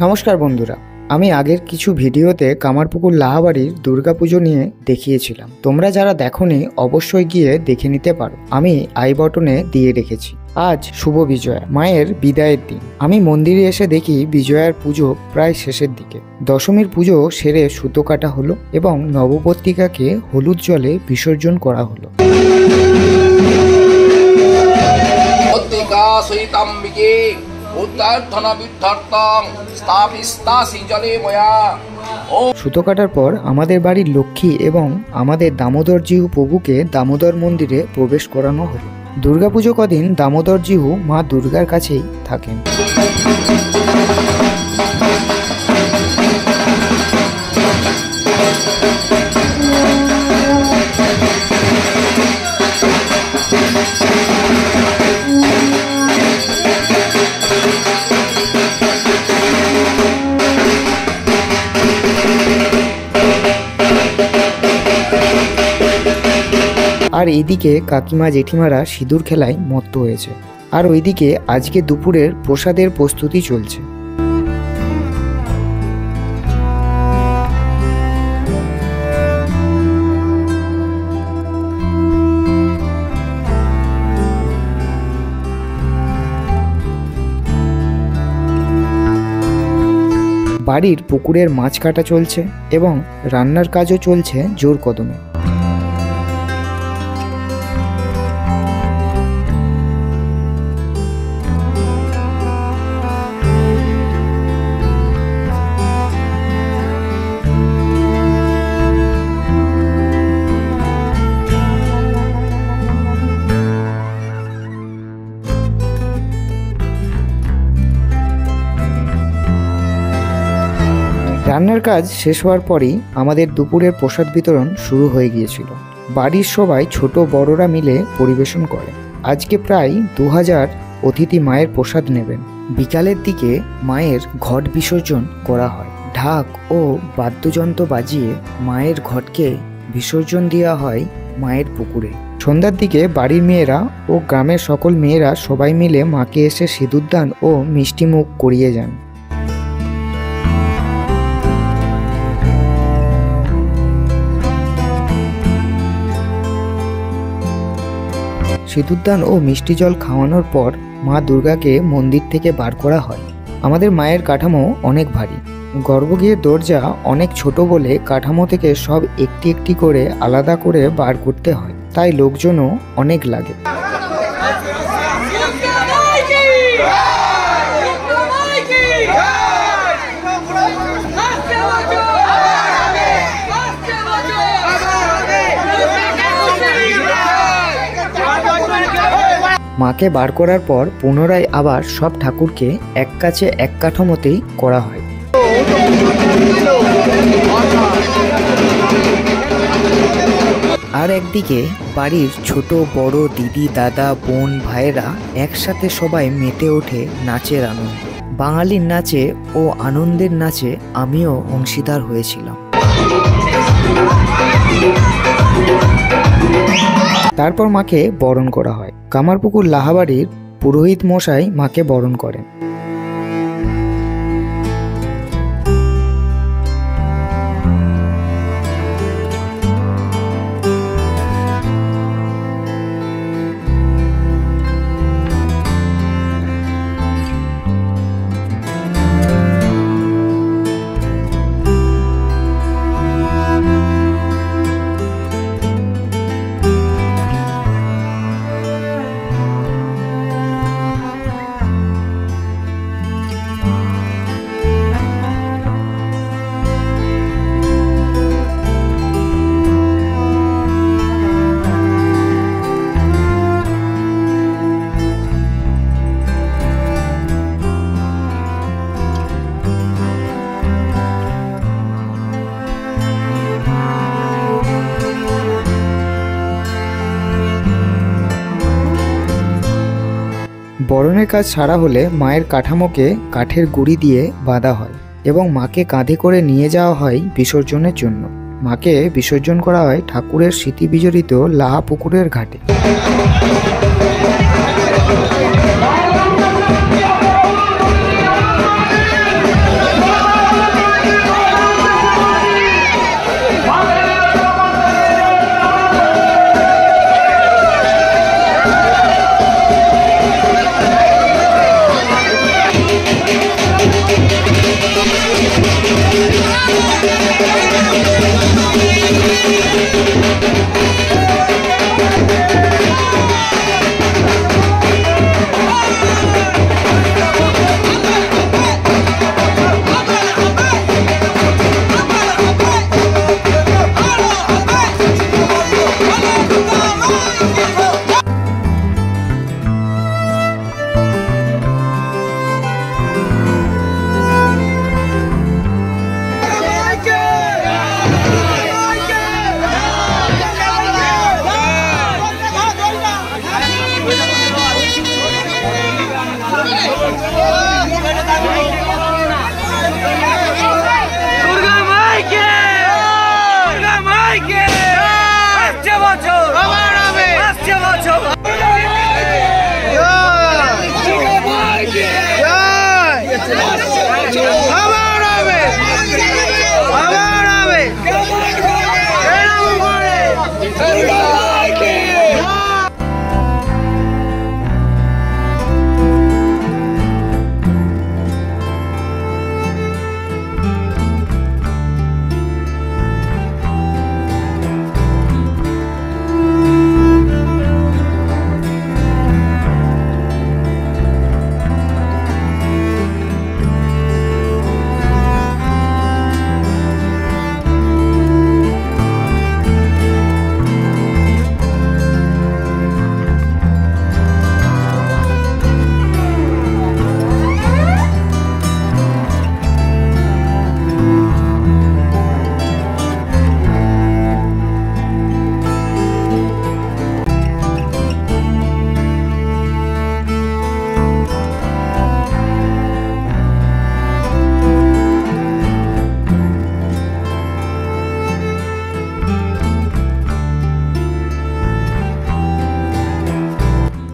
নমস্কার বন্ধুরা, আমি আগের কিছু ভিডিওতে কামারপুকুর লাহাবাড়ির দুর্গাপুজো নিয়ে দেখিয়েছিলাম। তোমরা যারা দেখোনি অবশ্যই গিয়ে দেখে নিতে পারো, আমি আই বটনে দিয়ে রেখেছি। আজ শুভ বিজয়া, মায়ের বিদায়ের দিন। আমি মন্দিরে এসে দেখি বিজয়ার পুজো প্রায় শেষের দিকে। দশমীর পুজো সেরে সুতো কাটা হলো এবং নবপত্রিকাকে হলুদ জলে বিসর্জন করা হলো। সুতো কাটার পর আমাদের বাড়ির লক্ষ্মী এবং আমাদের দামোদরজিহু প্রভুকে দামোদর মন্দিরে প্রবেশ করানো হলো। দুর্গাপুজো কদিন দামোদরজিহু মা দুর্গার কাছেই থাকেন। আর এইদিকে কাকিমা জেঠিমারা সিঁদুর খেলায় মত্ত হয়েছে। আর ওইদিকে আজকে দুপুরের প্রসাদের প্রস্তুতি চলছে। বাড়ির পুকুরের মাছ কাটা চলছে এবং রান্নার কাজও চলছে জোর কদমে। রান্নার কাজ শেষ হওয়ার পরই আমাদের দুপুরের প্রসাদ বিতরণ শুরু হয়ে গিয়েছিল। বাড়ির সবাই ছোট বড়রা মিলে পরিবেশন করে। আজকে প্রায় 2000 অতিথি মায়ের প্রসাদ নেবেন। বিকালের দিকে মায়ের ঘট বিসর্জন করা হয়। ঢাক ও বাদ্যযন্ত্র বাজিয়ে মায়ের ঘটকে বিসর্জন দেওয়া হয় মায়ের পুকুরে। সন্ধ্যার দিকে বাড়ির মেয়েরা ও গ্রামের সকল মেয়েরা সবাই মিলে মাকে এসে সিঁদুরদান ও মিষ্টিমুখ করিয়ে যান। সিঁদুরদান ও মিষ্টি জল খাওয়ানোর পর মা দুর্গাকে মন্দির থেকে বার করা হয়। আমাদের মায়ের কাঠামো অনেক ভারী। গর্ভগৃহের দরজা অনেক ছোট বলে কাঠামো থেকে সব একটি একটি করে আলাদা করে বার করতে হয়, তাই লোকজনও অনেক লাগে। মাকে বার করার পর পুনরায় আবার সব ঠাকুরকে এক কাছে এক কাঠামোতেই করা হয়। আর একদিকে বাড়ির ছোট বড় দিদি দাদা বোন ভাইয়েরা একসাথে সবাই মেতে ওঠে নাচের আনন্দ। বাঙালির নাচে ও আনন্দের নাচে আমিও অংশীদার হয়েছিলাম। তারপর মাকে বরণ করা হয়। কামারপুকুর লাহাবাড়ির পুরোহিত মশাই মাকে বরণ করেন। বরণের কাজ সারা হলে মায়ের কাঠামোকে কাঠের গুঁড়ি দিয়ে বাঁধা হয় এবং মাকে কাঁধে করে নিয়ে যাওয়া হয় বিসর্জনের জন্য। মাকে বিসর্জন করা হয় ঠাকুরের স্মৃতি বিজড়িত লাহা পুকুরের ঘাটে।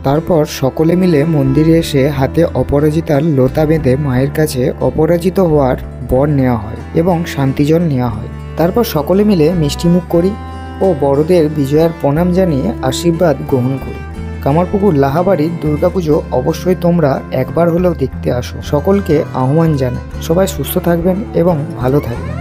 তারপর সকলে মিলে মন্দিরে এসে হাতে অপরাজিতার লোতা বেঁধে মায়ের কাছে অপরাজিত হওয়ার বর নেওয়া হয় এবং শান্তিজল নেওয়া হয়। তারপর সকলে মিলে মিষ্টিমুখ করি ও বড়দের বিজয়ার প্রণাম জানিয়ে আশীর্বাদ গ্রহণ করি। কামারপুকুর লাহাবাড়ির দুর্গাপুজো অবশ্যই তোমরা একবার হলেও দেখতে আসো। সকলকে আহ্বান জানাই। সবাই সুস্থ থাকবেন এবং ভালো থাকবেন।